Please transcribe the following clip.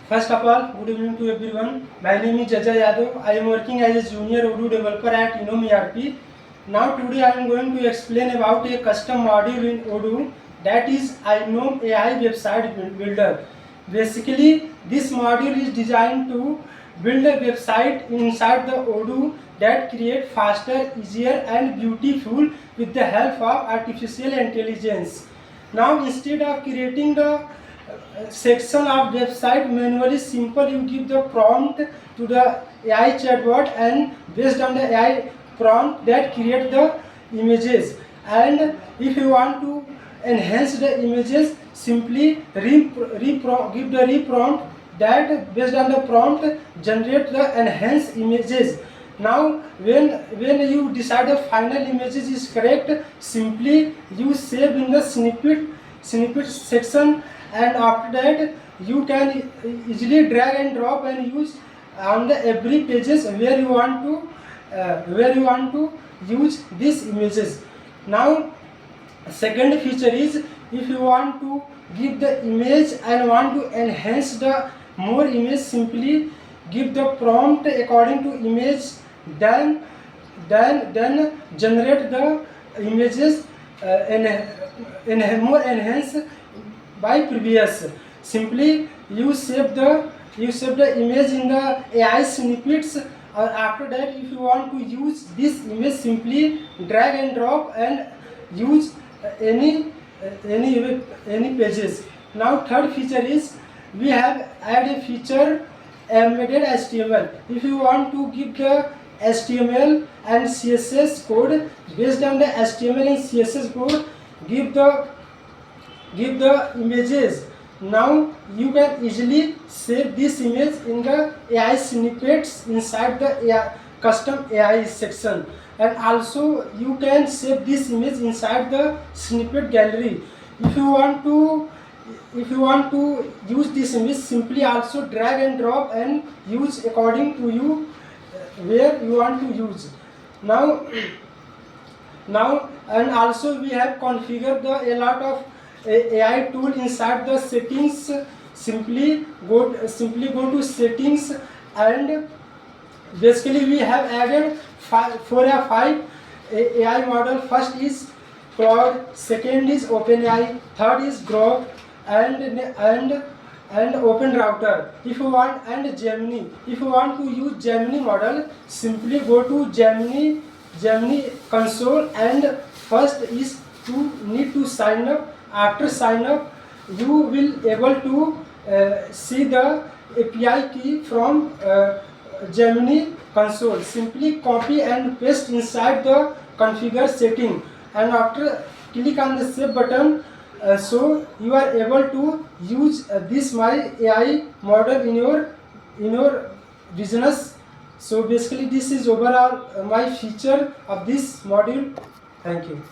First of all, good evening to everyone. My name is Jajay Yadav. I am working as a junior Odoo developer at Inom ERP. Now today I am going to explain about a custom module in Odoo, that is Inom AI website builder. Basically, this module is designed to build a website inside the Odoo that create faster, easier and beautiful with the help of artificial intelligence. Now instead of creating the section of website manually, simple, you give the prompt to the AI chatbot, and based on the AI prompt that create the images. And if you want to enhance the images, simply give the reprompt, that based on the prompt generate the enhanced images. Now when you decide the final images is correct, simply you save in the snippet section, and after that you can easily drag and drop and use on the every pages where you want to use these images. Now second feature is, if you want to give the image and want to enhance the more image, simply give the prompt according to image, then generate the images more enhanced by previous. Simply you save the image in the AI snippets, or after that if you want to use this image, simply drag and drop and use any pages. Now third feature is, we have added a feature embedded HTML. If you want to give the HTML and CSS code, based on the HTML and CSS code, give the images. Now you can easily save this image in the AI snippets inside the custom AI section, and also you can save this image inside the snippet gallery. If you want to use this image, simply also drag and drop and use according to you where you want to use. Now and also we have configured a lot of AI tool inside the settings. Simply go to settings, and basically we have added 4 or 5 AI model. First is Claude, second is OpenAI, third is Grok, and OpenRouter. If you want, and Gemini. If you want to use Gemini model, simply go to Gemini console, and first is need to sign up. After sign up, you will able to see the API key from Gemini console. Simply copy and paste inside the configure setting, and after click on the save button, so you are able to use this my AI model in your business. So basically this is overall my feature of this module. Thank you.